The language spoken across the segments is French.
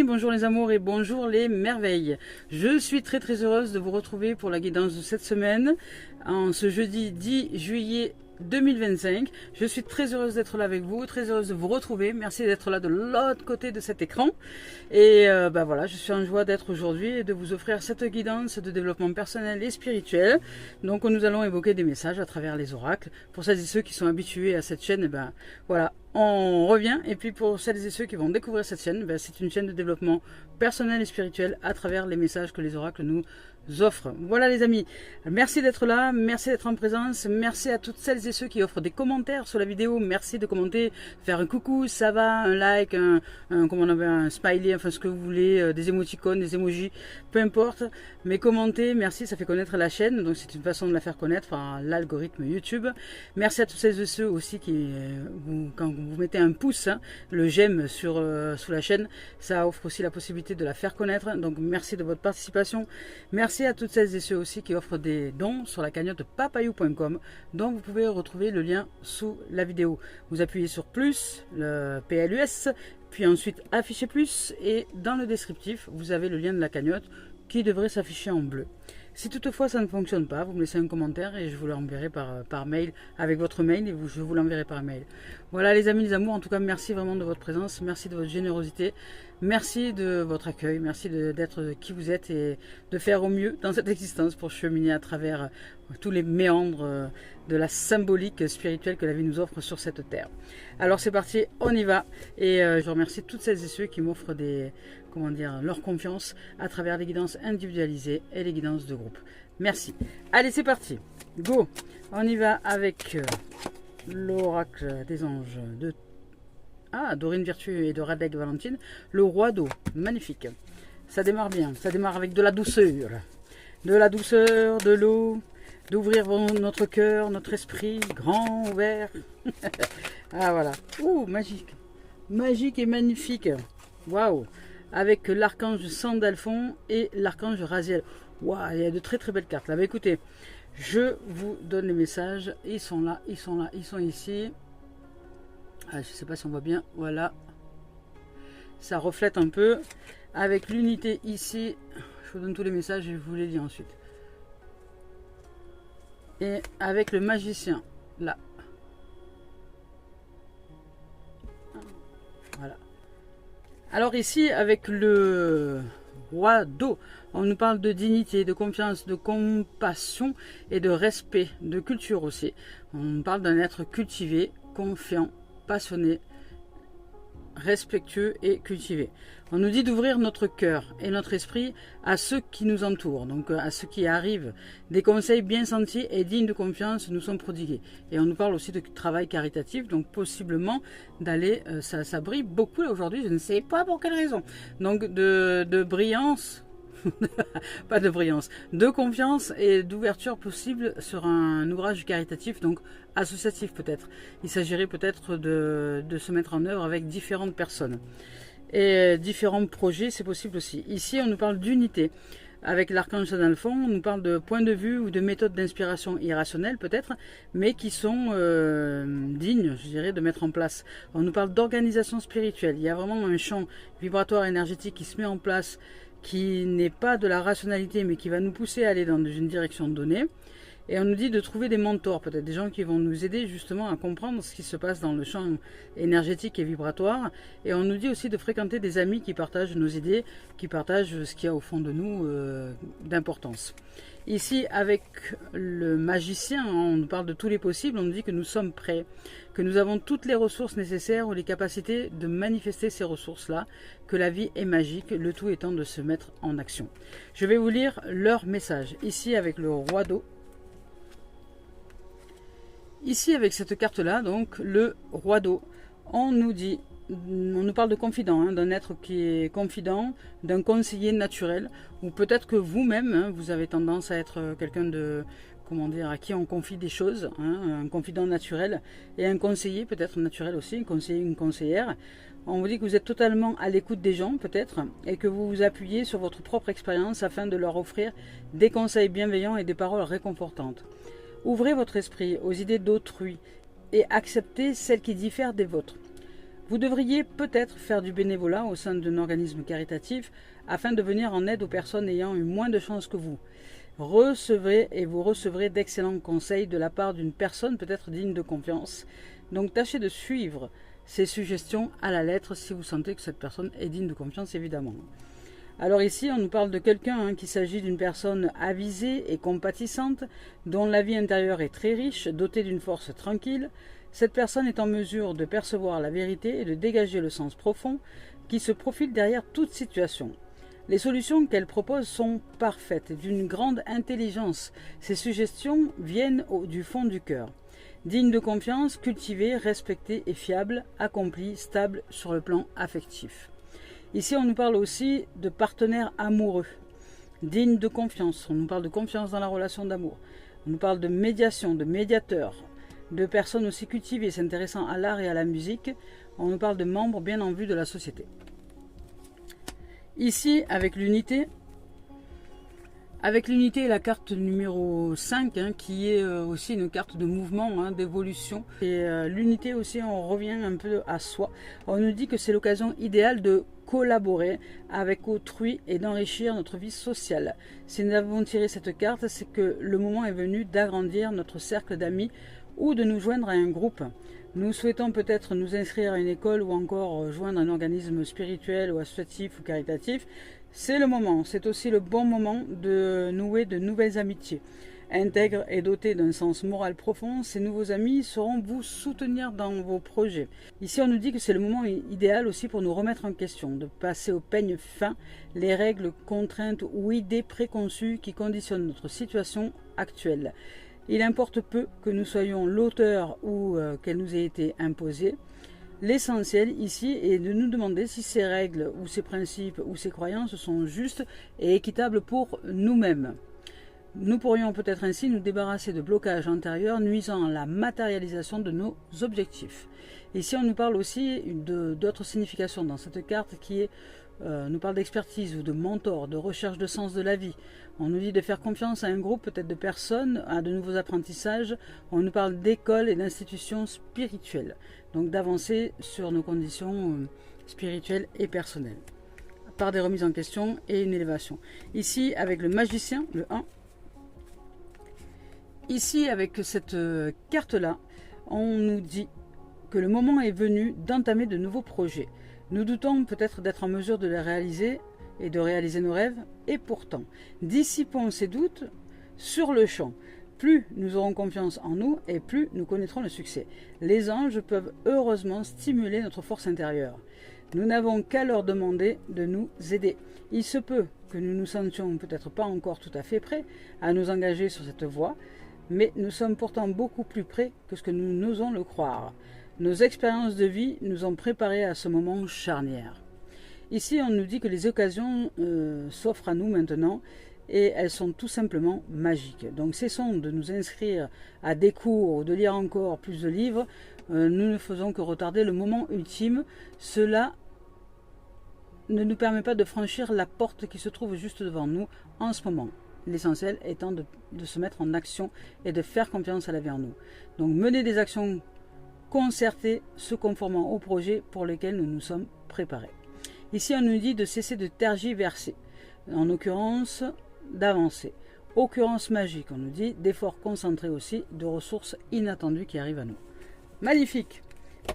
bonjour les amours et bonjour les merveilles. Je suis très heureuse de vous retrouver pour la guidance de cette semaine, en ce jeudi 10 juillet 2025. Je suis très heureuse d'être là avec vous, très heureuse de vous retrouver. Merci d'être là de l'autre côté de cet écran. Et voilà, je suis en joie d'être aujourd'hui et de vous offrir cette guidance de développement personnel et spirituel. Donc nous allons évoquer des messages à travers les oracles. Pour celles et ceux qui sont habitués à cette chaîne, voilà, on revient. Et puis pour celles et ceux qui vont découvrir cette chaîne, c'est une chaîne de développement personnel et spirituel à travers les messages que les oracles nous offrent. Voilà les amis, merci d'être là, merci d'être en présence, merci à toutes celles et ceux qui offrent des commentaires sur la vidéo, merci de commenter, faire un coucou, ça va, un like, un smiley, enfin ce que vous voulez, des émoticônes, des emojis, peu importe, mais commentez, merci, ça fait connaître la chaîne, donc c'est une façon de la faire connaître par l'algorithme YouTube. Merci à toutes celles et ceux aussi qui, quand vous mettez un pouce, le j'aime sous la chaîne, ça offre aussi la possibilité de la faire connaître, donc merci de votre participation. Merci à toutes celles et ceux aussi qui offrent des dons sur la cagnotte papayou.com, dont vous pouvez retrouver le lien sous la vidéo. Vous appuyez sur plus, le PLUS, puis ensuite afficher plus, et dans le descriptif, vous avez le lien de la cagnotte qui devrait s'afficher en bleu. Si toutefois ça ne fonctionne pas, vous me laissez un commentaire et je vous l'enverrai par mail, avec votre mail, et je vous l'enverrai par mail. Voilà les amis, les amours, en tout cas merci vraiment de votre présence, merci de votre générosité, merci de votre accueil, merci d'être qui vous êtes et de faire au mieux dans cette existence pour cheminer à travers tous les méandres de la symbolique spirituelle que la vie nous offre sur cette terre. Alors c'est parti, on y va, et je remercie toutes celles et ceux qui m'offrent leur confiance à travers les guidances individualisées et les guidances de groupe. Merci. Allez, c'est parti. Go. On y va avec l'oracle des anges de Dorine Virtue et de Radek Valentine. Le roi d'eau. Magnifique. Ça démarre bien. Ça démarre avec de la douceur. De la douceur, de l'eau. D'ouvrir notre cœur, notre esprit grand, ouvert. Ah voilà. Ouh, magique. Magique et magnifique. Waouh. Avec l'archange Sandalphon et l'archange Raziel. Waouh, il y a de très belles cartes là. Écoutez, je vous donne les messages. Ils sont là, ils sont là, ils sont ici. Je ne sais pas si on voit bien. Voilà. Ça reflète un peu. Avec l'unité ici. Je vous donne tous les messages et je vous les lis ensuite. Et avec le magicien là. Voilà. Alors ici, avec le roi d'eau, on nous parle de dignité, de confiance, de compassion et de respect, de culture aussi. On parle d'un être cultivé, confiant, passionné, respectueux et cultivé. On nous dit d'ouvrir notre cœur et notre esprit à ceux qui nous entourent, donc à ceux qui arrivent. Des conseils bien sentis et dignes de confiance nous sont prodigués. Et on nous parle aussi de travail caritatif, donc possiblement d'aller, ça brille beaucoup là aujourd'hui, je ne sais pas pour quelle raison. Donc de brillance, pas de brillance, de confiance et d'ouverture possible sur un ouvrage caritatif, donc associatif peut-être. Il s'agirait peut-être de se mettre en œuvre avec différentes personnes. Et différents projets, c'est possible aussi. Ici, on nous parle d'unité. Avec l'archange Sandalphon, on nous parle de points de vue ou de méthodes d'inspiration irrationnelles peut-être, mais qui sont dignes, je dirais, de mettre en place. On nous parle d'organisation spirituelle. Il y a vraiment un champ vibratoire énergétique qui se met en place, qui n'est pas de la rationalité, mais qui va nous pousser à aller dans une direction donnée. Et on nous dit de trouver des mentors, peut-être des gens qui vont nous aider justement à comprendre ce qui se passe dans le champ énergétique et vibratoire. Et on nous dit aussi de fréquenter des amis qui partagent nos idées, qui partagent ce qu'il y a au fond de nous d'importance. Ici, avec le magicien, on nous parle de tous les possibles, on nous dit que nous sommes prêts, que nous avons toutes les ressources nécessaires ou les capacités de manifester ces ressources-là, que la vie est magique, le tout étant de se mettre en action. Je vais vous lire leur message. Ici, avec le roi d'eau. Ici, avec cette carte-là, donc, le roi d'eau, on nous parle de confident, d'un être qui est confident, d'un conseiller naturel, ou peut-être que vous-même, vous avez tendance à être quelqu'un à qui on confie des choses, un confident naturel, et un conseiller peut-être naturel aussi, un conseiller, une conseillère. On vous dit que vous êtes totalement à l'écoute des gens, peut-être, et que vous vous appuyez sur votre propre expérience afin de leur offrir des conseils bienveillants et des paroles réconfortantes. Ouvrez votre esprit aux idées d'autrui et acceptez celles qui diffèrent des vôtres. Vous devriez peut-être faire du bénévolat au sein d'un organisme caritatif afin de venir en aide aux personnes ayant eu moins de chance que vous. Recevez et vous recevrez d'excellents conseils de la part d'une personne peut-être digne de confiance. Donc tâchez de suivre ces suggestions à la lettre si vous sentez que cette personne est digne de confiance, évidemment. Alors ici, on nous parle de quelqu'un qu'il s'agit d'une personne avisée et compatissante, dont la vie intérieure est très riche, dotée d'une force tranquille. Cette personne est en mesure de percevoir la vérité et de dégager le sens profond qui se profile derrière toute situation. Les solutions qu'elle propose sont parfaites, d'une grande intelligence. Ces suggestions viennent du fond du cœur. Digne de confiance, cultivée, respectée et fiable, accomplie, stable sur le plan affectif. Ici, on nous parle aussi de partenaires amoureux, dignes de confiance. On nous parle de confiance dans la relation d'amour. On nous parle de médiation, de médiateurs, de personnes aussi cultivées, s'intéressant à l'art et à la musique. On nous parle de membres bien en vue de la société. Ici, avec l'unité, la carte numéro 5, qui est aussi une carte de mouvement, d'évolution. Et l'unité aussi, on revient un peu à soi. On nous dit que c'est l'occasion idéale de collaborer avec autrui et d'enrichir notre vie sociale. Si nous avons tiré cette carte, c'est que le moment est venu d'agrandir notre cercle d'amis ou de nous joindre à un groupe. Nous souhaitons peut-être nous inscrire à une école ou encore joindre un organisme spirituel ou associatif ou caritatif. C'est le moment, c'est aussi le bon moment de nouer de nouvelles amitiés. Intègres et dotés d'un sens moral profond, ces nouveaux amis sauront vous soutenir dans vos projets. Ici, on nous dit que c'est le moment idéal aussi pour nous remettre en question, de passer au peigne fin les règles, contraintes ou idées préconçues qui conditionnent notre situation actuelle. Il importe peu que nous soyons l'auteur ou qu'elle nous ait été imposée. L'essentiel ici est de nous demander si ces règles ou ces principes ou ces croyances sont justes et équitables pour nous-mêmes. Nous pourrions peut-être ainsi nous débarrasser de blocages antérieurs nuisant à la matérialisation de nos objectifs. Ici, on nous parle aussi d'autres significations dans cette carte qui est nous parle d'expertise ou de mentor, de recherche de sens de la vie. On nous dit de faire confiance à un groupe peut-être de personnes, à de nouveaux apprentissages. On nous parle d'écoles et d'institutions spirituelles. Donc d'avancer sur nos conditions spirituelles et personnelles. Par des remises en question et une élévation. Ici, avec le magicien, le 1. Ici, avec cette carte-là, on nous dit que le moment est venu d'entamer de nouveaux projets. Nous doutons peut-être d'être en mesure de les réaliser et de réaliser nos rêves, et pourtant, dissipons ces doutes sur le champ. Plus nous aurons confiance en nous et plus nous connaîtrons le succès. Les anges peuvent heureusement stimuler notre force intérieure. Nous n'avons qu'à leur demander de nous aider. Il se peut que nous nous sentions peut-être pas encore tout à fait prêts à nous engager sur cette voie, mais nous sommes pourtant beaucoup plus près que ce que nous n'osons le croire. Nos expériences de vie nous ont préparés à ce moment charnière. Ici, on nous dit que les occasions s'offrent à nous maintenant et elles sont tout simplement magiques. Donc cessons de nous inscrire à des cours ou de lire encore plus de livres. Nous ne faisons que retarder le moment ultime. Cela ne nous permet pas de franchir la porte qui se trouve juste devant nous en ce moment. L'essentiel étant de se mettre en action et de faire confiance à la vie en nous. Donc mener des actions concertées, se conformant au projet pour lequel nous nous sommes préparés. Ici, on nous dit de cesser de tergiverser, en l'occurrence d'avancer. Occurrence magique, on nous dit d'efforts concentrés aussi, de ressources inattendues qui arrivent à nous. Magnifique.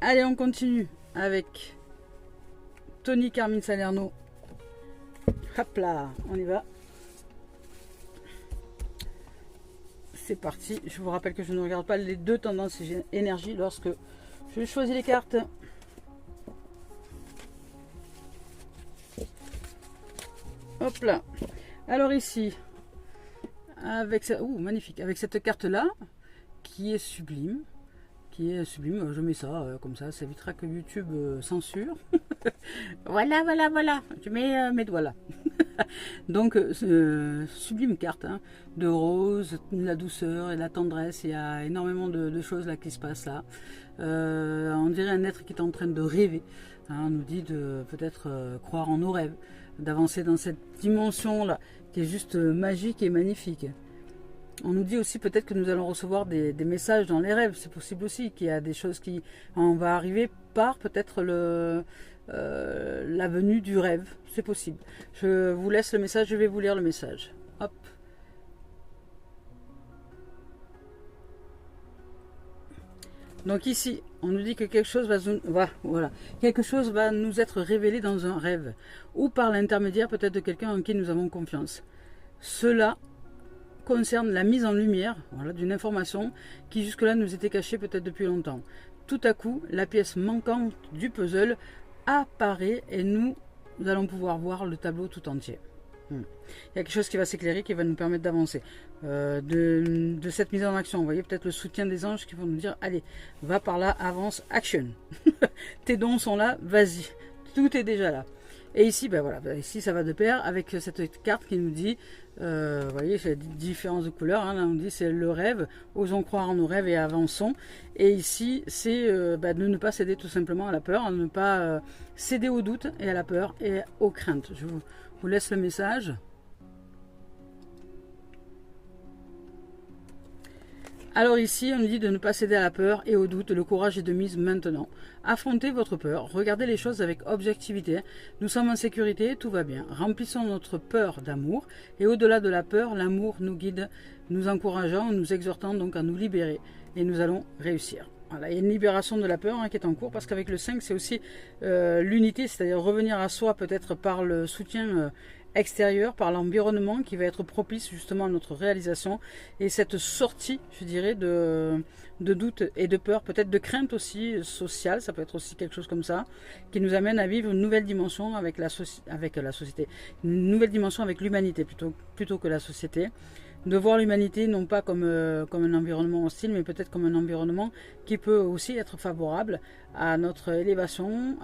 Allez, on continue avec Tony Carmine Salerno. Hop là, on y va. C'est parti. Je vous rappelle que je ne regarde pas les deux tendances énergie lorsque je choisis les cartes. Hop là. Alors ici, avec ça, magnifique. Avec cette carte là, qui est sublime, je mets ça comme ça évitera que YouTube censure. voilà. Je mets mes doigts là. Donc, sublime carte, de rose, la douceur et la tendresse. Il y a énormément de choses là qui se passent là. On dirait un être qui est en train de rêver. On nous dit de peut-être croire en nos rêves, d'avancer dans cette dimension là qui est juste magique et magnifique. On nous dit aussi peut-être que nous allons recevoir des messages dans les rêves. C'est possible aussi qu'il y a des choses qui va arriver par peut-être la venue du rêve. C'est possible. Je vous laisse le message, je vais vous lire le message. Hop. Donc ici, on nous dit que quelque chose quelque chose va nous être révélé dans un rêve, ou par l'intermédiaire peut-être de quelqu'un en qui nous avons confiance. Cela concerne la mise en lumière, voilà, d'une information qui jusque-là nous était cachée peut-être depuis longtemps. Tout à coup, la pièce manquante du puzzle apparaît et nous allons pouvoir voir le tableau tout entier. Il y a quelque chose qui va s'éclairer, qui va nous permettre d'avancer. De cette mise en action, vous voyez peut-être le soutien des anges qui vont nous dire, allez, va par là, avance, action. Tes dons sont là, vas-y. Tout est déjà là. Et ici, ben voilà, ici ça va de pair avec cette carte qui nous dit, vous voyez, c'est la différence de couleur, hein, là on dit c'est le rêve, osons croire en nos rêves et avançons. Et ici, c'est de ne pas céder tout simplement à la peur, de ne pas céder au doute et à la peur et aux craintes. Je vous laisse le message. Alors ici, on nous dit de ne pas céder à la peur et au doute, le courage est de mise maintenant. Affrontez votre peur, regardez les choses avec objectivité. Nous sommes en sécurité, tout va bien. Remplissons notre peur d'amour et au-delà de la peur, l'amour nous guide, nous encourageant, nous exhortant donc à nous libérer et nous allons réussir. Voilà, il y a une libération de la peur qui est en cours parce qu'avec le 5, c'est aussi l'unité, c'est-à-dire revenir à soi peut-être par le soutien extérieur, par l'environnement qui va être propice justement à notre réalisation et cette sortie, je dirais, de doute et de peur, peut-être de crainte aussi sociale, ça peut être aussi quelque chose comme ça, qui nous amène à vivre une nouvelle dimension avec la société, une nouvelle dimension avec l'humanité plutôt que la société. De voir l'humanité non pas comme un environnement hostile, mais peut-être comme un environnement qui peut aussi être favorable à notre élévation,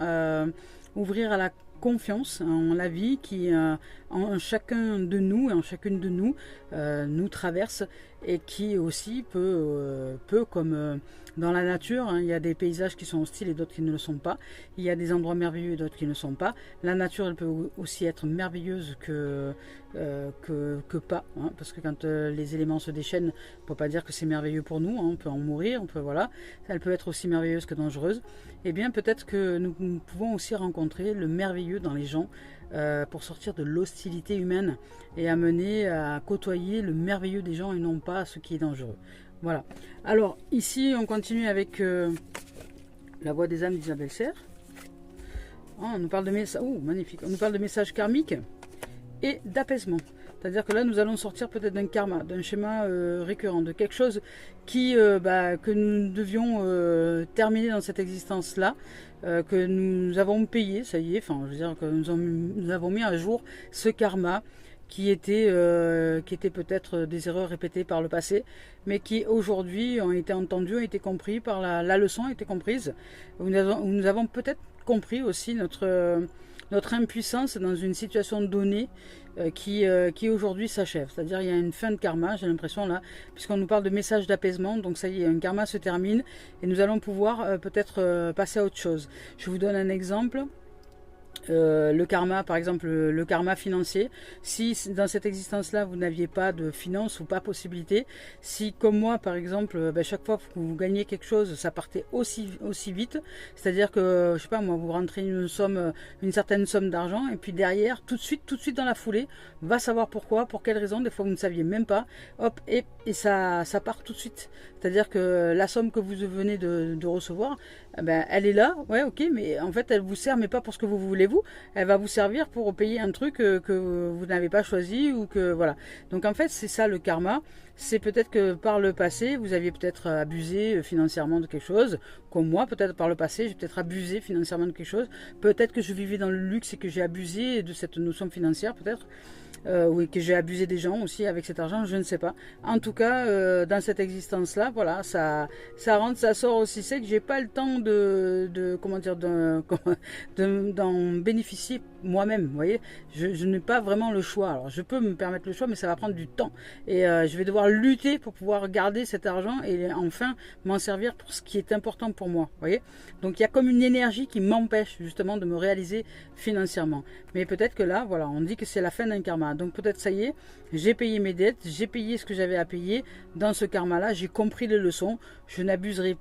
ouvrir à la confiance en la vie qui en chacun de nous et en chacune de nous nous traverse et qui aussi peut comme dans la nature, il y a des paysages qui sont hostiles et d'autres qui ne le sont pas, il y a des endroits merveilleux et d'autres qui ne le sont pas. La nature elle peut aussi être merveilleuse que pas, parce que quand les éléments se déchaînent, on ne peut pas dire que c'est merveilleux pour nous, on peut en mourir, voilà, elle peut être aussi merveilleuse que dangereuse. Et bien peut-être que nous pouvons aussi rencontrer le merveilleux dans les gens pour sortir de l'hostilité humaine et amener à côtoyer le merveilleux des gens et non pas ce qui est dangereux. Voilà. Alors ici on continue avec la voix des âmes d'Isabelle Serre. On nous parle de messages, magnifique. On nous parle de messages karmiques et d'apaisement. C'est-à-dire que là, nous allons sortir peut-être d'un karma, d'un schéma récurrent, de quelque chose que nous devions terminer dans cette existence-là, que nous avons payé, ça y est, enfin, je veux dire que nous avons mis à jour ce karma qui était peut-être des erreurs répétées par le passé, mais qui aujourd'hui ont été entendues, ont été compris par la leçon, a été comprise. Où nous avons peut-être compris aussi notre impuissance dans une situation donnée qui aujourd'hui s'achève. C'est-à-dire il y a une fin de karma, j'ai l'impression là, puisqu'on nous parle de message d'apaisement, donc ça y est, un karma se termine et nous allons pouvoir peut-être passer à autre chose. Je vous donne un exemple. Le karma, par exemple, le karma financier. Si dans cette existence-là, vous n'aviez pas de finances ou pas possibilité, si comme moi, par exemple, chaque fois que vous gagnez quelque chose, ça partait aussi vite, c'est-à-dire que, je sais pas, moi, vous rentrez une certaine somme d'argent, et puis derrière, tout de suite dans la foulée, va savoir pourquoi, pour quelle raison, des fois vous ne saviez même pas, hop, et ça part tout de suite. C'est-à-dire que la somme que vous venez de recevoir, elle est là, ouais, ok, mais en fait, elle vous sert, mais pas pour ce que vous voulez vous. Elle va vous servir pour payer un truc que vous n'avez pas choisi ou que voilà. Donc en fait, c'est ça le karma. C'est peut-être que par le passé, vous aviez peut-être abusé financièrement de quelque chose. Comme moi, peut-être par le passé, j'ai peut-être abusé financièrement de quelque chose. Peut-être que je vivais dans le luxe et que j'ai abusé de cette notion financière, peut-être. Oui, que j'ai abusé des gens aussi avec cet argent, je ne sais pas. En tout cas, dans cette existence-là, voilà, ça rentre, ça sort aussi. C'est que j'ai pas le temps d'en bénéficier moi-même. Vous voyez, je n'ai pas vraiment le choix. Alors, je peux me permettre le choix, mais ça va prendre du temps. Et je vais devoir lutter pour pouvoir garder cet argent et enfin m'en servir pour ce qui est important pour moi. Vous voyez, donc il y a comme une énergie qui m'empêche justement de me réaliser financièrement. Mais peut-être que là, voilà, on dit que c'est la fin d'un karma. Donc peut-être ça y est, j'ai payé mes dettes, j'ai payé ce que j'avais à payer dans ce karma-là, j'ai compris les leçons, je n'abuserai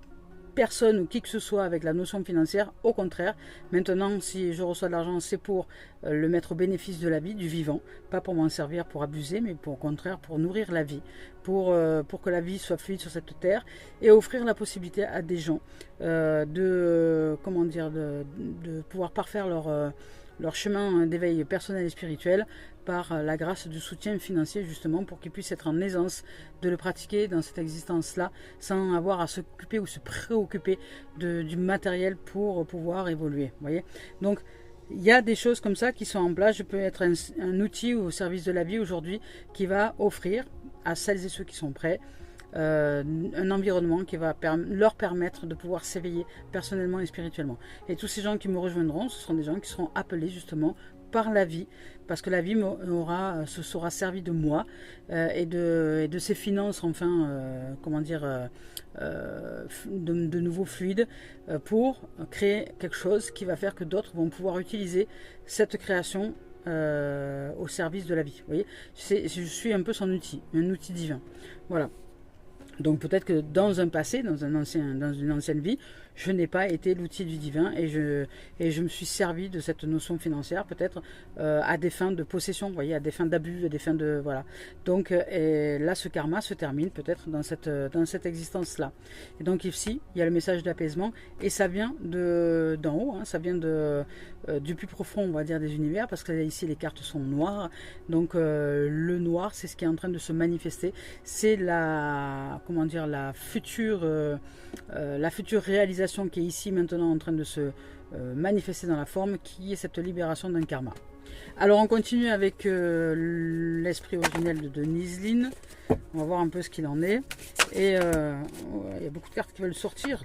personne ou qui que ce soit avec la notion financière. Au contraire, maintenant, si je reçois de l'argent, c'est pour le mettre au bénéfice de la vie, du vivant, pas pour m'en servir pour abuser, mais au contraire pour nourrir la vie, pour que la vie soit fluide sur cette terre et offrir la possibilité à des gens de pouvoir parfaire leur chemin d'éveil personnel et spirituel par la grâce du soutien financier, justement, pour qu'ils puissent être en aisance de le pratiquer dans cette existence-là, sans avoir à s'occuper ou se préoccuper du matériel pour pouvoir évoluer. Vous voyez, donc il y a des choses comme ça qui sont en place. Je peux être un outil au service de la vie aujourd'hui qui va offrir à celles et ceux qui sont prêts un environnement qui va leur permettre de pouvoir s'éveiller personnellement et spirituellement. Et tous ces gens qui me rejoindront, ce seront des gens qui seront appelés justement par la vie, parce que la vie se sera servi de moi et de ses finances, enfin, de nouveaux fluides pour créer quelque chose qui va faire que d'autres vont pouvoir utiliser cette création au service de la vie. Vous voyez, je suis un peu son outil, un outil divin. Voilà. Donc peut-être que dans un passé, dans une ancienne vie, je n'ai pas été l'outil du divin et je me suis servi de cette notion financière peut-être à des fins de possession, vous voyez, à des fins d'abus, à des fins de voilà. Donc là, ce karma se termine peut-être dans cette existence-là. Et donc ici, il y a le message d'apaisement et ça vient d'en haut, hein, ça vient du plus profond, on va dire, des univers, parce que ici les cartes sont noires. Donc le noir, c'est ce qui est en train de se manifester, c'est la future réalisation qui est ici maintenant en train de se manifester dans la forme, qui est cette libération d'un karma. Alors on continue avec l'esprit originel de Nizline. On va voir un peu ce qu'il en est. Et il y a beaucoup de cartes qui veulent sortir.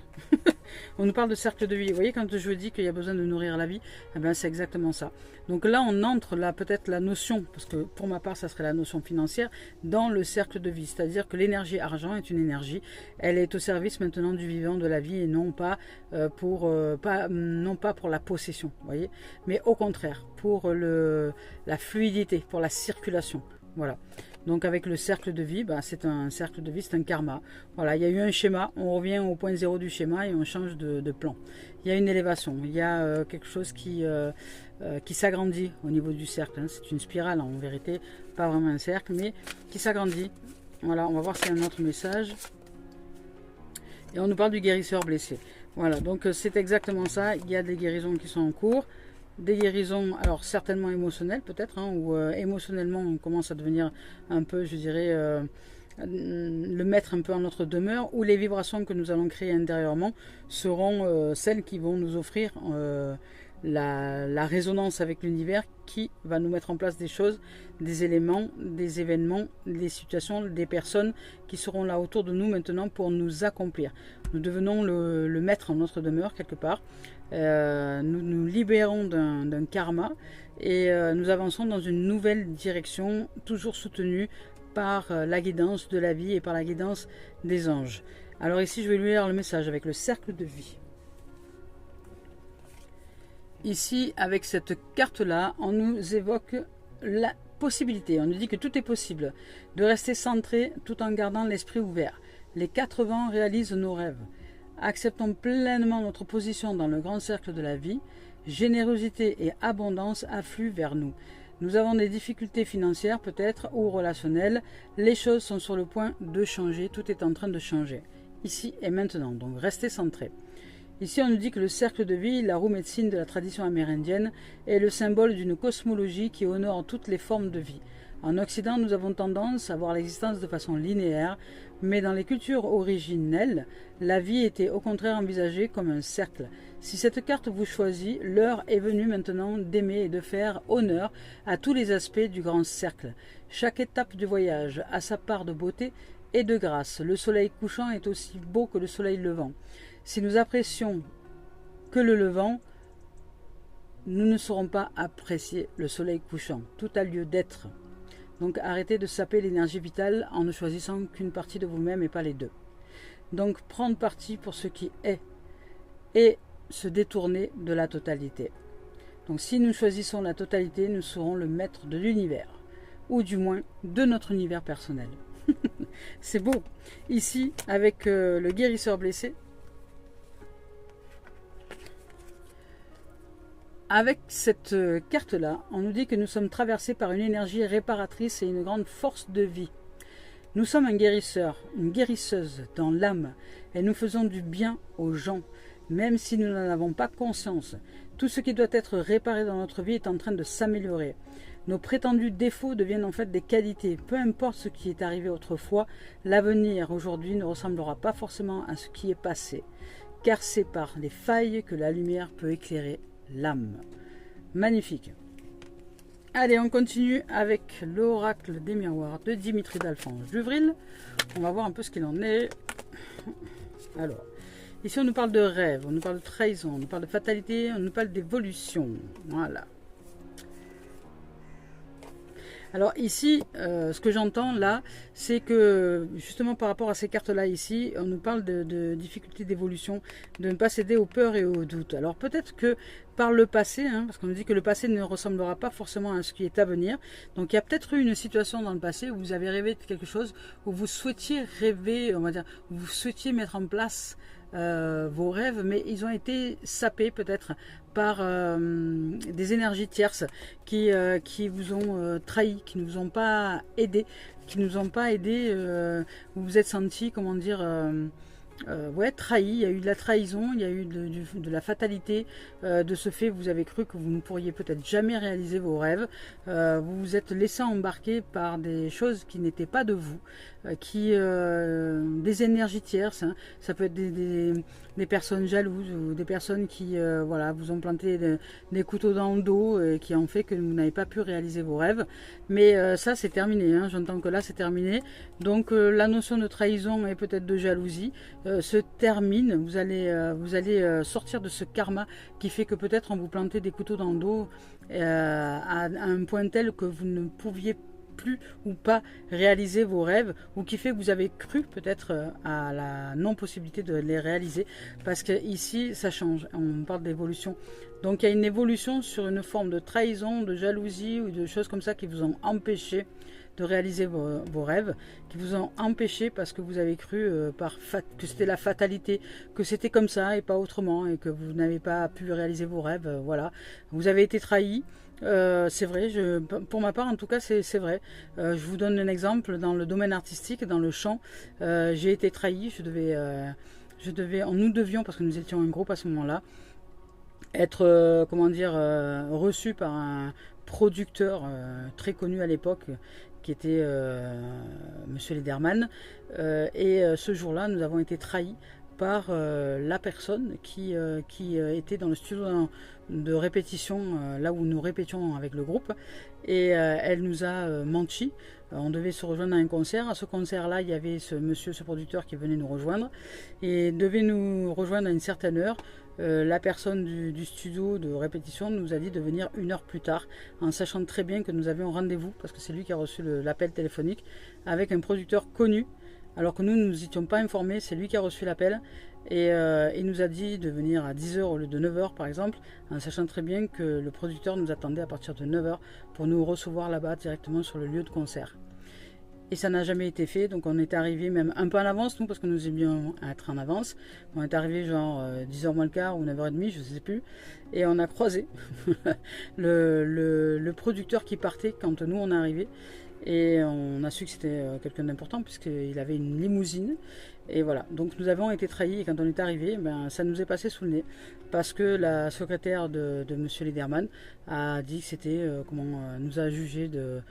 On nous parle de cercle de vie. Vous voyez, quand je vous dis qu'il y a besoin de nourrir la vie, eh ben, c'est exactement ça. Donc là, on entre là peut-être la notion, parce que pour ma part, ça serait la notion financière, dans le cercle de vie. C'est-à-dire que l'énergie argent est une énergie. Elle est au service maintenant du vivant, de la vie, et non pas pour la possession. Vous voyez, mais au contraire, pour la fluidité, pour la circulation. Voilà. Donc avec le cercle de vie, c'est un cercle de vie, c'est un karma. Voilà, il y a eu un schéma, on revient au point zéro du schéma et on change de plan. Il y a une élévation, il y a quelque chose qui s'agrandit au niveau du cercle. Hein. C'est une spirale en vérité, pas vraiment un cercle, mais qui s'agrandit. Voilà, on va voir s'il y a un autre message. Et on nous parle du guérisseur blessé. Voilà, donc c'est exactement ça, il y a des guérisons qui sont en cours. Des guérisons, alors certainement émotionnelles peut-être, hein, où émotionnellement on commence à devenir un peu, je dirais, le mettre un peu en notre demeure, où les vibrations que nous allons créer intérieurement seront celles qui vont nous offrir la résonance avec l'univers, qui va nous mettre en place des choses, des éléments, des événements, des situations, des personnes qui seront là autour de nous maintenant pour nous accomplir. Nous devenons le maître en notre demeure quelque part. Nous nous libérons d'un karma et nous avançons dans une nouvelle direction, toujours soutenue par la guidance de la vie et par la guidance des anges. Alors ici, je vais lui lire le message avec le cercle de vie. Ici, avec cette carte-là, on nous évoque la possibilité, on nous dit que tout est possible, de rester centré tout en gardant l'esprit ouvert. Les 4 vents réalisent nos rêves. Acceptons pleinement notre position dans le grand cercle de la vie. Générosité et abondance affluent vers nous. Nous avons des difficultés financières peut-être ou relationnelles. Les choses sont sur le point de changer. Tout est en train de changer. Ici et maintenant. Donc restez centrés. Ici on nous dit que le cercle de vie, la roue médecine de la tradition amérindienne, est le symbole d'une cosmologie qui honore toutes les formes de vie. En Occident, nous avons tendance à voir l'existence de façon linéaire, mais dans les cultures originelles, la vie était au contraire envisagée comme un cercle. Si cette carte vous choisit, l'heure est venue maintenant d'aimer et de faire honneur à tous les aspects du grand cercle. Chaque étape du voyage a sa part de beauté et de grâce. Le soleil couchant est aussi beau que le soleil levant. Si nous apprécions que le levant, nous ne saurons pas apprécier le soleil couchant. Tout a lieu d'être. Donc arrêtez de saper l'énergie vitale en ne choisissant qu'une partie de vous-même et pas les deux. Donc prendre parti pour ce qui est et se détourner de la totalité. Donc si nous choisissons la totalité, nous serons le maître de l'univers, ou du moins de notre univers personnel. C'est beau. Ici, avec le guérisseur blessé, avec cette carte-là, on nous dit que nous sommes traversés par une énergie réparatrice et une grande force de vie. Nous sommes un guérisseur, une guérisseuse dans l'âme, et nous faisons du bien aux gens, même si nous n'en avons pas conscience. Tout ce qui doit être réparé dans notre vie est en train de s'améliorer. Nos prétendus défauts deviennent en fait des qualités. Peu importe ce qui est arrivé autrefois, l'avenir aujourd'hui ne ressemblera pas forcément à ce qui est passé, car c'est par les failles que la lumière peut éclairer l'âme. Magnifique. Allez, on continue avec l'oracle des miroirs de Dimitri d'Alphonse Juvril. On va voir un peu ce qu'il en est. Alors, ici on nous parle de rêve, on nous parle de trahison, on nous parle de fatalité, on nous parle d'évolution. Voilà. Alors ici, ce que j'entends là, c'est que justement par rapport à ces cartes-là ici, on nous parle de difficultés d'évolution, de ne pas céder aux peurs et aux doutes. Alors peut-être que par le passé, parce qu'on nous dit que le passé ne ressemblera pas forcément à ce qui est à venir. Donc il y a peut-être eu une situation dans le passé où vous avez rêvé de quelque chose, où vous souhaitiez rêver, on va dire, où vous souhaitiez mettre en place vos rêves, mais ils ont été sapés peut-être par des énergies tierces qui vous ont trahi, qui ne vous ont pas aidé, vous vous êtes senti, comment dire, ouais, trahi. Il y a eu de la trahison, il y a eu de la fatalité. De ce fait, vous avez cru que vous ne pourriez peut-être jamais réaliser vos rêves. Vous vous êtes laissé embarquer par des choses qui n'étaient pas de vous, des énergies tierces. Ça peut être des personnes jalouses ou des personnes qui voilà, vous ont planté des couteaux dans le dos et qui ont fait que vous n'avez pas pu réaliser vos rêves. Mais ça, c'est terminé. J'entends que là, c'est terminé. Donc, la notion de trahison et peut-être de jalousie se termine. Vous allez sortir de ce karma qui fait que peut-être on vous plantait des couteaux dans le dos à un point tel que vous ne pouviez plus ou pas réaliser vos rêves, ou qui fait que vous avez cru peut-être à la non-possibilité de les réaliser, parce que ici ça change, on parle d'évolution. Donc il y a une évolution sur une forme de trahison, de jalousie ou de choses comme ça qui vous ont empêché de réaliser vos rêves, qui vous ont empêché parce que vous avez cru que c'était la fatalité, que c'était comme ça et pas autrement, et que vous n'avez pas pu réaliser vos rêves. Voilà, vous avez été trahi. C'est vrai, pour ma part en tout cas c'est vrai. Je vous donne un exemple dans le domaine artistique, dans le chant. J'ai été trahi, nous devions, parce que nous étions un groupe à ce moment-là, être comment dire, reçu par un producteur très connu à l'époque qui était Monsieur Lederman, et ce jour-là nous avons été trahis par la personne qui était dans le studio de répétition, là où nous répétions avec le groupe, et elle nous a menti. On devait se rejoindre à un concert. À ce concert-là, il y avait ce producteur qui venait nous rejoindre et devait nous rejoindre à une certaine heure. La personne du studio de répétition nous a dit de venir 1 heure plus tard, en sachant très bien que nous avions rendez-vous, parce que c'est lui qui a reçu l'appel téléphonique, avec un producteur connu, alors que nous ne nous étions pas informés. C'est lui qui a reçu l'appel, et il nous a dit de venir à 10 h au lieu de 9 h par exemple, en sachant très bien que le producteur nous attendait à partir de 9 h pour nous recevoir là-bas directement sur le lieu de concert. Et ça n'a jamais été fait, donc on est arrivé même un peu en avance, nous, parce que nous aimions être en avance. On est arrivé genre 10 h moins le quart ou 9 h 30, je ne sais plus. Et on a croisé le producteur qui partait quand nous on est arrivé. Et on a su que c'était quelqu'un d'important, puisqu'il avait une limousine. Et voilà, donc nous avons été trahis, et quand on est arrivé, ça nous est passé sous le nez, parce que la secrétaire de M. Lederman a dit que c'était, nous a jugé de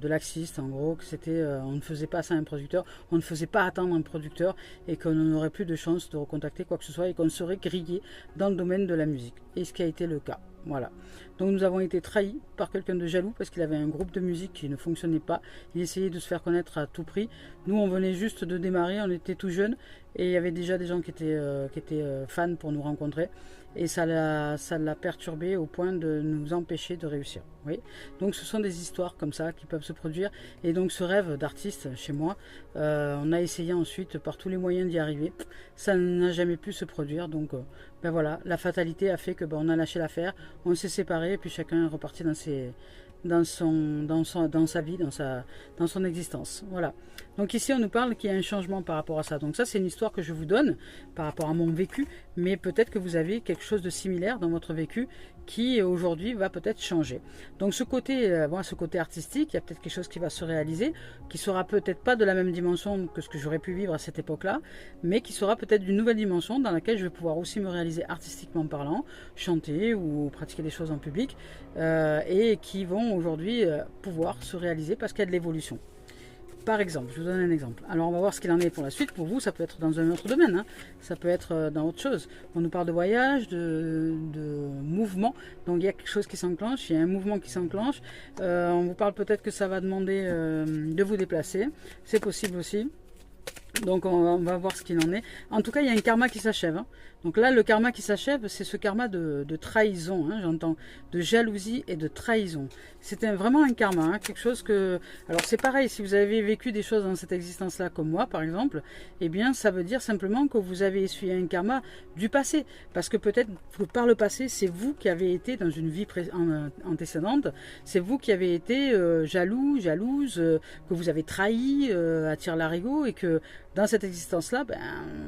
laxiste, en gros, que c'était, on ne faisait pas ça à un producteur, on ne faisait pas attendre un producteur, et qu'on n'aurait plus de chance de recontacter quoi que ce soit, et qu'on serait grillé dans le domaine de la musique. Et ce qui a été le cas. Voilà. Donc nous avons été trahis par quelqu'un de jaloux, parce qu'il avait un groupe de musique qui ne fonctionnait pas. Il essayait de se faire connaître à tout prix. Nous, on venait juste de démarrer, on était tout jeunes, et il y avait déjà des gens qui étaient fans pour nous rencontrer. Et ça l'a perturbé au point de nous empêcher de réussir. Oui. Donc ce sont des histoires comme ça qui peuvent se produire. Et donc ce rêve d'artiste chez moi, on a essayé ensuite par tous les moyens d'y arriver. Ça n'a jamais pu se produire. Donc voilà, la fatalité a fait que on a lâché l'affaire, on s'est séparés, et puis chacun est reparti dans sa vie, dans son existence. Voilà. Donc ici on nous parle qu'il y a un changement par rapport à ça. Donc ça c'est une histoire que je vous donne par rapport à mon vécu, mais peut-être que vous avez quelque chose de similaire dans votre vécu qui aujourd'hui va peut-être changer. Donc ce côté artistique, il y a peut-être quelque chose qui va se réaliser, qui sera peut-être pas de la même dimension que ce que j'aurais pu vivre à cette époque-là, mais qui sera peut-être d'une nouvelle dimension dans laquelle je vais pouvoir aussi me réaliser artistiquement parlant, chanter ou pratiquer des choses en public, et qui vont aujourd'hui pouvoir se réaliser parce qu'il y a de l'évolution. Par exemple, je vous donne un exemple. Alors on va voir ce qu'il en est pour la suite. Pour vous, ça peut être dans un autre domaine, hein. Ça peut être dans autre chose. On nous parle de voyage, de mouvement. Donc il y a quelque chose qui s'enclenche, il y a un mouvement qui s'enclenche. On vous parle peut-être que ça va demander de vous déplacer. C'est possible aussi. Donc on va voir ce qu'il en est. En tout cas, il y a un karma qui s'achève, hein. Donc là, le karma qui s'achève, c'est ce karma de trahison, hein, j'entends, de jalousie et de trahison. C'était vraiment un karma, hein, quelque chose que... Alors c'est pareil, si vous avez vécu des choses dans cette existence-là, comme moi par exemple, eh bien ça veut dire simplement que vous avez essuyé un karma du passé. Parce que peut-être que par le passé, c'est vous qui avez été dans une vie antécédente, c'est vous qui avez été jaloux, jalouse, que vous avez trahi à tire-larigot, et que dans cette existence-là, ben,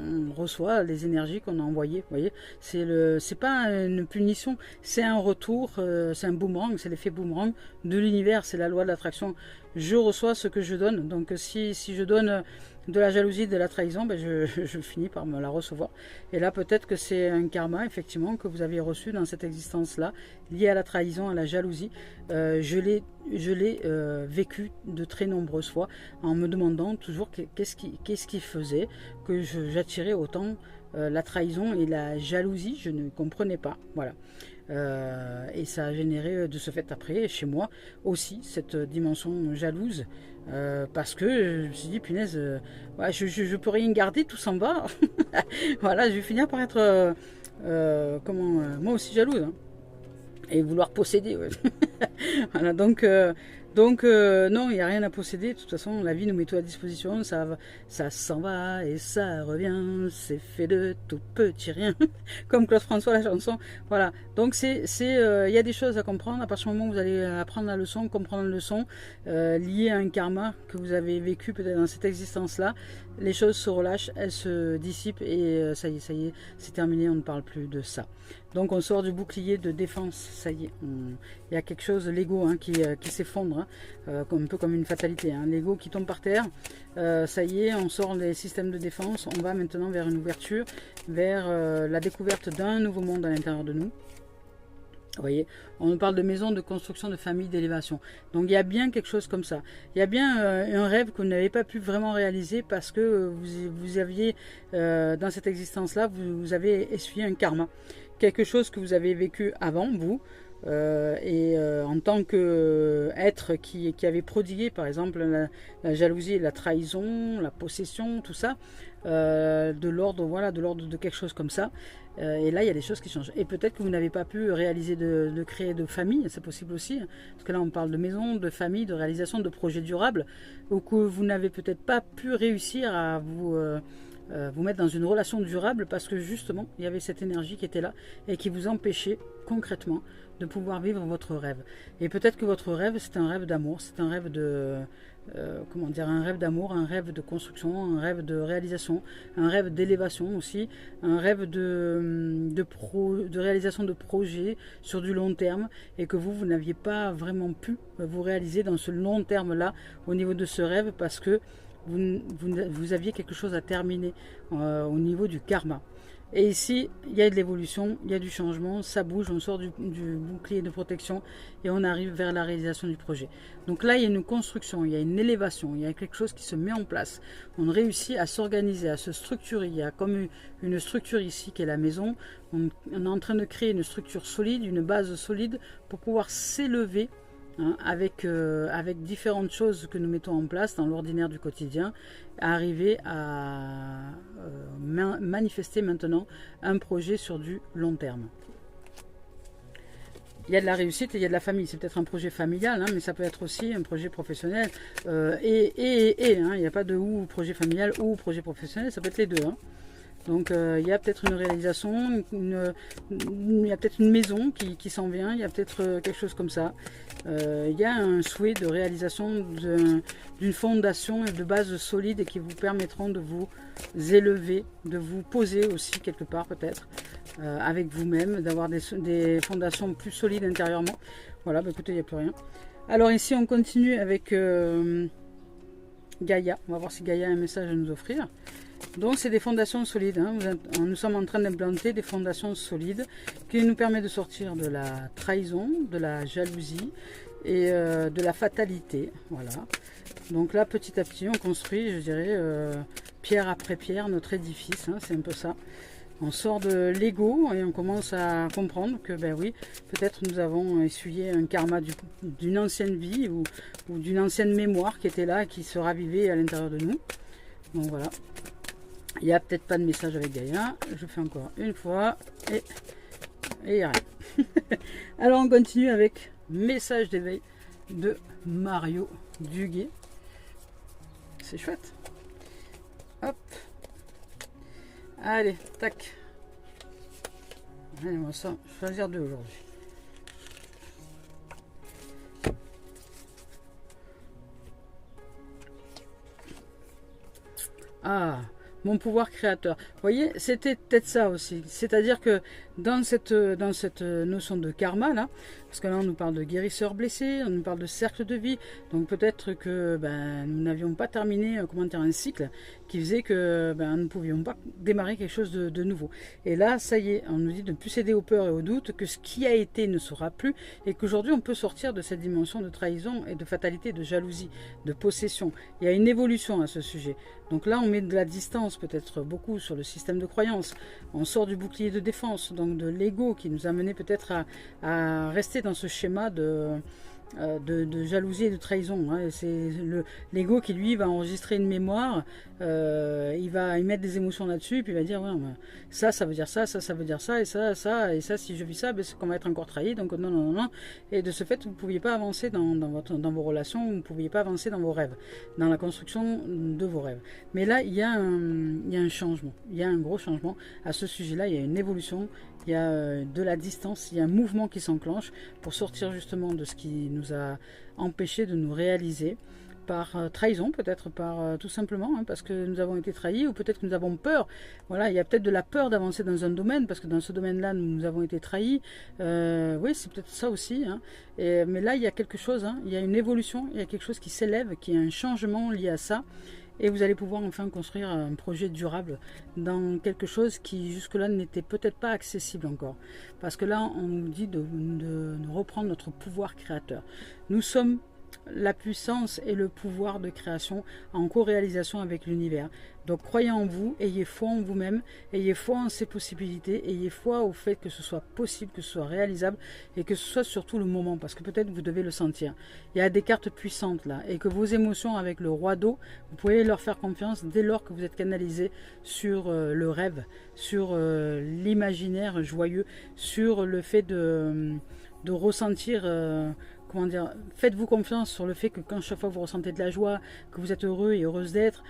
on reçoit les énergies qu'on a envoyées. Vous voyez, c'est pas une punition, c'est un retour, c'est un boomerang, c'est l'effet boomerang de l'univers, c'est la loi de l'attraction. Je reçois ce que je donne. Donc si je donne de la jalousie, de la trahison, ben je finis par me la recevoir. Et là, peut-être que c'est un karma, effectivement, que vous avez reçu dans cette existence-là, lié à la trahison, à la jalousie. Je l'ai vécu de très nombreuses fois, en me demandant toujours qu'est-ce qui faisait que j'attirais autant la trahison et la jalousie. Je ne comprenais pas. Voilà. Et ça a généré de ce fait après, chez moi, aussi cette dimension jalouse. Parce que je me suis dit, punaise, ouais, je peux rien garder, tout s'en va. Voilà, je vais finir par être moi aussi jalouse, hein, et vouloir posséder, ouais. Voilà, donc non, il n'y a rien à posséder. De toute façon, la vie nous met tout à disposition. Ça s'en va et ça revient. C'est fait de tout petit rien. Comme Claude François, la chanson. Voilà. Donc, il y a des choses à comprendre. À partir du moment où vous allez apprendre la leçon, comprendre la leçon, liée à un karma que vous avez vécu peut-être dans cette existence-là, les choses se relâchent, elles se dissipent et ça y est, c'est terminé. On ne parle plus de ça. Donc, on sort du bouclier de défense. Ça y est. Il y a quelque chose de l'ego, hein, qui s'effondre, hein, un peu comme une fatalité, hein. L'ego qui tombe par terre, ça y est, on sort des systèmes de défense, on va maintenant vers une ouverture, vers la découverte d'un nouveau monde à l'intérieur de nous. Vous voyez, on nous parle de maison, de construction, de famille, d'élévation. Donc il y a bien quelque chose comme ça. Il y a bien un rêve que vous n'avez pas pu vraiment réaliser parce que vous aviez, dans cette existence-là, vous avez essuyé un karma. Quelque chose que vous avez vécu avant, vous, en tant qu'être qui avait prodigué par exemple la jalousie, la trahison, la possession, tout ça, de l'ordre, voilà, de l'ordre de quelque chose comme ça. Et là il y a des choses qui changent. Et peut-être que vous n'avez pas pu réaliser de créer de famille, c'est possible aussi, hein, parce que là on parle de maison, de famille, de réalisation de projets durables, ou que vous n'avez peut-être pas pu réussir à vous mettre dans une relation durable parce que justement il y avait cette énergie qui était là et qui vous empêchait concrètement de pouvoir vivre votre rêve. Et peut-être que votre rêve, c'est un rêve d'amour, c'est un rêve de un rêve d'amour, un rêve de construction, un rêve de réalisation, un rêve d'élévation aussi, un rêve de réalisation de projets sur du long terme, et que vous n'aviez pas vraiment pu vous réaliser dans ce long terme là au niveau de ce rêve parce que vous aviez quelque chose à terminer au niveau du karma. Et ici, il y a de l'évolution, il y a du changement, ça bouge, on sort du bouclier de protection et on arrive vers la réalisation du projet. Donc là, il y a une construction, il y a une élévation, il y a quelque chose qui se met en place. On réussit à s'organiser, à se structurer. Il y a comme une structure ici qui est la maison. On est en train de créer une structure solide, une base solide pour pouvoir s'élever, hein, avec différentes choses que nous mettons en place dans l'ordinaire du quotidien, à arriver à manifester maintenant un projet sur du long terme. Il y a de la réussite et il y a de la famille. C'est peut-être un projet familial, hein, mais ça peut être aussi un projet professionnel. Hein, il n'y a pas de ou projet familial ou projet professionnel, ça peut être les deux, hein. Donc il y a peut-être une réalisation, il y a peut-être une maison qui s'en vient, il y a peut-être quelque chose comme ça. Il y a un souhait de réalisation d'une fondation et de bases solides et qui vous permettront de vous élever, de vous poser aussi quelque part peut-être avec vous-même, d'avoir des fondations plus solides intérieurement. Voilà, bah, écoutez, il n'y a plus rien. Alors ici on continue avec Gaïa. On va voir si Gaïa a un message à nous offrir. Donc c'est des fondations solides, hein. Nous sommes en train d'implanter des fondations solides qui nous permettent de sortir de la trahison, de la jalousie et de la fatalité. Voilà. Donc là petit à petit on construit, je dirais, pierre après pierre notre édifice, hein. C'est un peu ça. On sort de l'ego et on commence à comprendre que ben oui, peut-être nous avons essuyé un karma d'une ancienne vie ou d'une ancienne mémoire qui était là et qui se ravivait à l'intérieur de nous. Donc voilà. Il n'y a peut-être pas de message avec Gaïa. Je fais encore une fois et il n'y a rien. Alors on continue avec message d'éveil de Mario Duguay. C'est chouette. Hop. Allez, tac. Allez, on va choisir deux aujourd'hui. Ah, mon pouvoir créateur. Vous voyez, c'était peut-être ça aussi. C'est-à-dire que dans cette notion de karma, là, parce que là, on nous parle de guérisseur blessé, on nous parle de cercle de vie. Donc peut-être que ben, nous n'avions pas terminé un cycle qui faisait que ben, nous ne pouvions pas démarrer quelque chose de nouveau. Et là, ça y est, on nous dit de ne plus céder aux peurs et aux doutes, que ce qui a été ne sera plus, et qu'aujourd'hui, on peut sortir de cette dimension de trahison et de fatalité, de jalousie, de possession. Il y a une évolution à ce sujet. Donc là, on met de la distance, peut-être beaucoup, sur le système de croyance. On sort du bouclier de défense, donc de l'ego qui nous a mené peut-être à rester dans ce schéma de jalousie et de trahison. Hein. C'est l'ego qui, lui, va enregistrer une mémoire, il va y mettre des émotions là-dessus, puis il va dire, ouais, ça veut dire ça, ça veut dire ça, et ça, si je vis ça, ben, c'est qu'on va être encore trahi, donc non. Et de ce fait, vous ne pouviez pas avancer dans vos relations, vous ne pouviez pas avancer dans vos rêves, dans la construction de vos rêves. Mais là, il y a un changement, il y a un gros changement à ce sujet-là, il y a une évolution, il y a de la distance, il y a un mouvement qui s'enclenche pour sortir justement de ce qui nous a empêché de nous réaliser par trahison, peut-être par tout simplement, hein, parce que nous avons été trahis ou peut-être que nous avons peur. Voilà, il y a peut-être de la peur d'avancer dans un domaine parce que dans ce domaine-là, nous avons été trahis. Oui, c'est peut-être ça aussi. Hein. Mais là, il y a quelque chose, hein, il y a une évolution, il y a quelque chose qui s'élève, qui est un changement lié à ça. Et vous allez pouvoir enfin construire un projet durable dans quelque chose qui jusque-là n'était peut-être pas accessible encore. Parce que là, on nous dit de reprendre notre pouvoir créateur. Nous sommes la puissance et le pouvoir de création en co-réalisation avec l'univers. Donc croyez en vous, ayez foi en vous-même, ayez foi en ces possibilités, ayez foi au fait que ce soit possible, que ce soit réalisable et que ce soit surtout le moment, parce que peut-être vous devez le sentir. Il y a des cartes puissantes là et que vos émotions avec le roi d'eau, vous pouvez leur faire confiance dès lors que vous êtes canalisé sur le rêve, sur l'imaginaire joyeux, sur le fait de ressentir... comment dire, faites-vous confiance sur le fait que quand chaque fois vous ressentez de la joie, que vous êtes heureux et heureuse d'être,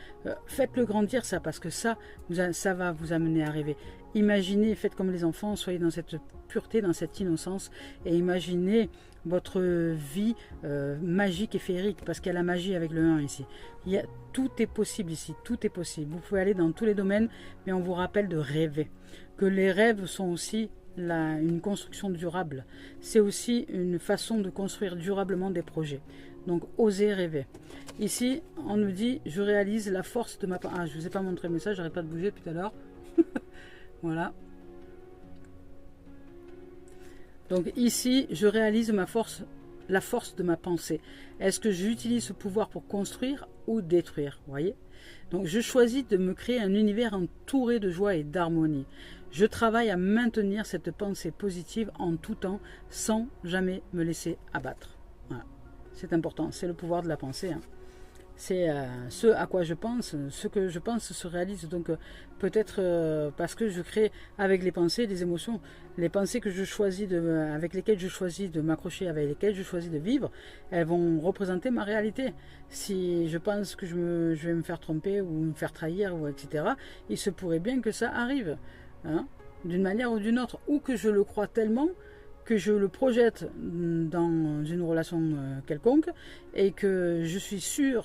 faites-le grandir ça, parce que ça va vous amener à rêver. Imaginez, faites comme les enfants, soyez dans cette pureté, dans cette innocence, et imaginez votre vie magique et féerique, parce qu'il y a la magie avec le 1 ici. Tout est possible ici, tout est possible. Vous pouvez aller dans tous les domaines, mais on vous rappelle de rêver. Que les rêves sont aussi une construction durable. C'est aussi une façon de construire durablement des projets. Donc, osez rêver. Ici, on nous dit, je réalise la force de ma... Ah, je ne vous ai pas montré le message, j'arrête pas de bouger depuis tout à l'heure. Voilà. Donc ici, je réalise la force de ma pensée. Est-ce que j'utilise ce pouvoir pour construire ou détruire? Vous voyez? Donc, je choisis de me créer un univers entouré de joie et d'harmonie. Je travaille à maintenir cette pensée positive en tout temps, sans jamais me laisser abattre. Voilà. C'est important, c'est le pouvoir de la pensée. Hein. c'est ce à quoi je pense, ce que je pense se réalise. Donc peut-être parce que je crée avec les pensées, les émotions, les pensées que je choisis avec lesquelles je choisis de m'accrocher, avec lesquelles je choisis de vivre, elles vont représenter ma réalité. Si je pense que je vais me faire tromper ou me faire trahir, ou etc., il se pourrait bien que ça arrive, hein, d'une manière ou d'une autre, ou que je le crois tellement que je le projette dans une relation quelconque et que je suis sûr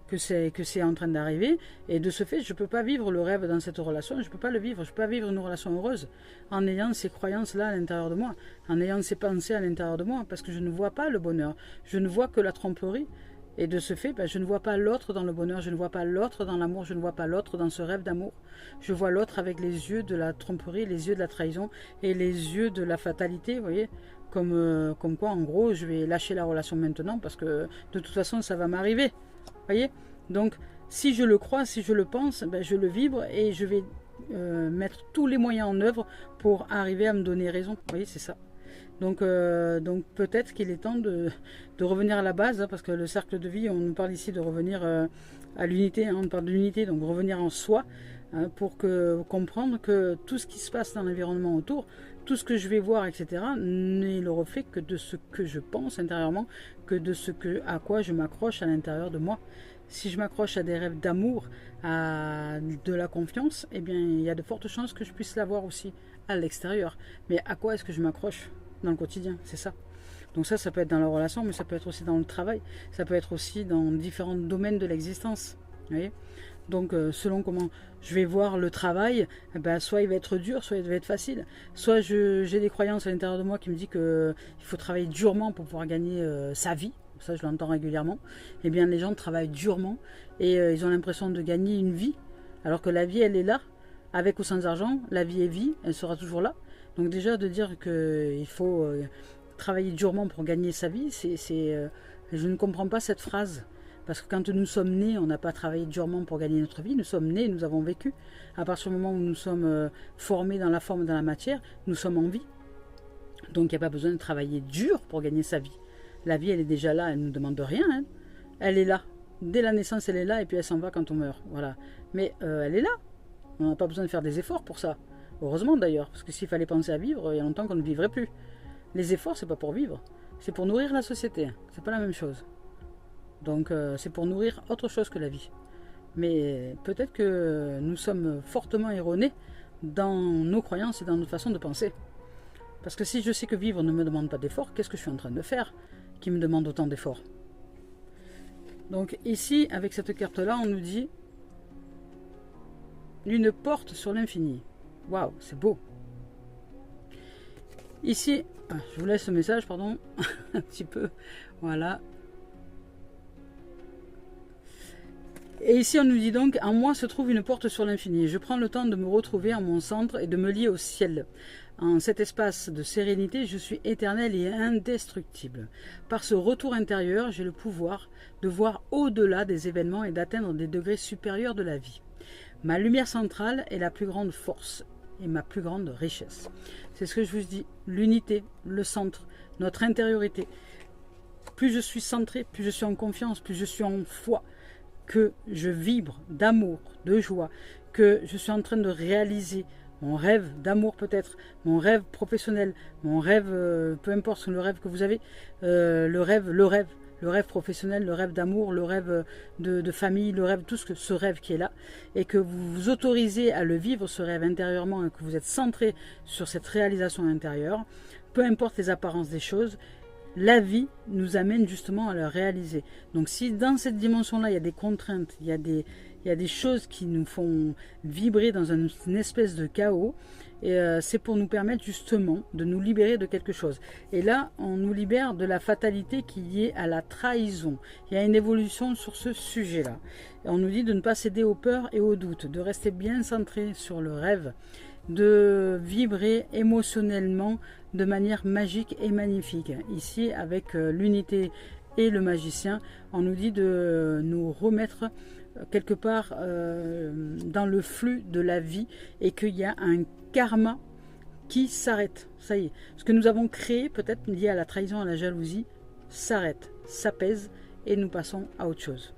que c'est en train d'arriver, et de ce fait je ne peux pas vivre le rêve dans cette relation, je ne peux pas le vivre, je ne peux pas vivre une relation heureuse en ayant ces croyances là à l'intérieur de moi, en ayant ces pensées à l'intérieur de moi, parce que je ne vois pas le bonheur, je ne vois que la tromperie. Et de ce fait, je ne vois pas l'autre dans le bonheur, je ne vois pas l'autre dans l'amour, je ne vois pas l'autre dans ce rêve d'amour. Je vois l'autre avec les yeux de la tromperie, les yeux de la trahison et les yeux de la fatalité, vous voyez, comme quoi, en gros, je vais lâcher la relation maintenant parce que de toute façon, ça va m'arriver. Vous voyez? Donc, si je le crois, si je le pense, je le vibre et je vais mettre tous les moyens en œuvre pour arriver à me donner raison. Vous voyez, c'est ça. Donc peut-être qu'il est temps de revenir à la base, hein, parce que le cercle de vie, on nous parle ici de revenir à l'unité, hein, on parle de l'unité, donc revenir en soi, hein, pour comprendre que tout ce qui se passe dans l'environnement autour, tout ce que je vais voir, etc., n'est le reflet que de ce que je pense intérieurement, que de à quoi je m'accroche à l'intérieur de moi. Si je m'accroche à des rêves d'amour, à de la confiance, eh bien, il y a de fortes chances que je puisse l'avoir aussi à l'extérieur. Mais à quoi est-ce que je m'accroche dans le quotidien? C'est ça. Donc ça peut être dans la relation, mais ça peut être aussi dans le travail, ça peut être aussi dans différents domaines de l'existence. Vous voyez? Donc selon comment je vais voir le travail, soit il va être dur, soit il va être facile. Soit j'ai des croyances à l'intérieur de moi qui me disent qu'il faut travailler durement pour pouvoir gagner sa vie. Ça, je l'entends régulièrement. Eh bien, les gens travaillent durement et ils ont l'impression de gagner une vie, alors que la vie, elle est là, avec ou sans argent. La vie est vie, elle sera toujours là. Donc déjà, de dire qu'il faut travailler durement pour gagner sa vie, je ne comprends pas cette phrase. Parce que quand nous sommes nés, on n'a pas travaillé durement pour gagner notre vie. Nous sommes nés, nous avons vécu. À partir du moment où nous sommes formés dans la forme, dans la matière, nous sommes en vie. Donc il n'y a pas besoin de travailler dur pour gagner sa vie. La vie, elle est déjà là, elle ne nous demande rien. Hein. Elle est là. Dès la naissance, elle est là et puis elle s'en va quand on meurt. Voilà. Mais elle est là. On n'a pas besoin de faire des efforts pour ça. Heureusement d'ailleurs, parce que s'il fallait penser à vivre, il y a longtemps qu'on ne vivrait plus. Les efforts, c'est pas pour vivre. C'est pour nourrir la société. C'est pas la même chose. Donc c'est pour nourrir autre chose que la vie. Mais peut-être que nous sommes fortement erronés dans nos croyances et dans notre façon de penser. Parce que si je sais que vivre ne me demande pas d'efforts, qu'est-ce que je suis en train de faire qui me demande autant d'efforts? Donc ici, avec cette carte-là, on nous dit une porte sur l'infini. Waouh, c'est beau. Ici, je vous laisse ce message, pardon, un petit peu. Voilà. Et ici, on nous dit donc, en moi se trouve une porte sur l'infini. Je prends le temps de me retrouver en mon centre et de me lier au ciel. En cet espace de sérénité, je suis éternel et indestructible. Par ce retour intérieur, j'ai le pouvoir de voir au-delà des événements et d'atteindre des degrés supérieurs de la vie. Ma lumière centrale est la plus grande force et ma plus grande richesse. C'est ce que je vous dis, l'unité, le centre, notre intériorité. Plus je suis centré, plus je suis en confiance, plus je suis en foi, que je vibre d'amour, de joie, que je suis en train de réaliser mon rêve d'amour peut-être, mon rêve professionnel, mon rêve, peu importe le rêve que vous avez, le rêve professionnel, le rêve d'amour, le rêve de famille, le rêve, ce rêve qui est là, et que vous vous autorisez à le vivre, ce rêve intérieurement, et que vous êtes centré sur cette réalisation intérieure, peu importe les apparences des choses, la vie nous amène justement à le réaliser. Donc si dans cette dimension-là, il y a des contraintes, il y a des choses qui nous font vibrer dans une espèce de chaos, et c'est pour nous permettre justement de nous libérer de quelque chose. Et là, on nous libère de la fatalité qui est liée à la trahison. Il y a une évolution sur ce sujet-là. On nous dit de ne pas céder aux peurs et aux doutes, de rester bien centré sur le rêve, de vibrer émotionnellement de manière magique et magnifique. Ici, avec l'unité et le magicien, on nous dit de nous remettre quelque part dans le flux de la vie et qu'il y a un karma qui s'arrête. Ça y est. Ce que nous avons créé, peut-être lié à la trahison, à la jalousie, s'arrête, s'apaise et nous passons à autre chose.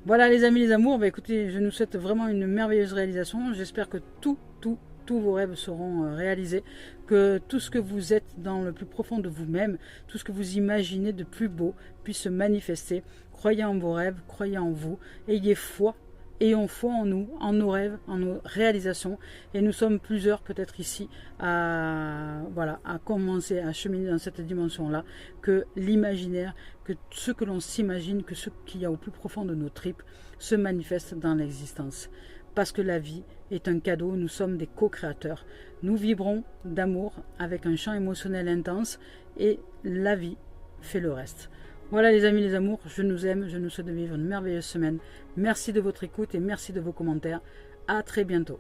Voilà les amis, les amours, bah, écoutez, je nous souhaite vraiment une merveilleuse réalisation. J'espère que tous vos rêves seront réalisés, que tout ce que vous êtes dans le plus profond de vous-même, tout ce que vous imaginez de plus beau puisse se manifester. Croyez en vos rêves, croyez en vous, ayez foi. Ayons foi en nous, en nos rêves, en nos réalisations. Et nous sommes plusieurs peut-être ici à commencer à cheminer dans cette dimension-là, que l'imaginaire, que ce que l'on s'imagine, que ce qu'il y a au plus profond de nos tripes se manifeste dans l'existence. Parce que la vie est un cadeau, nous sommes des co-créateurs. Nous vibrons d'amour avec un champ émotionnel intense et la vie fait le reste. Voilà les amis, les amours, je nous aime, je nous souhaite de vivre une merveilleuse semaine. Merci de votre écoute et merci de vos commentaires. À très bientôt.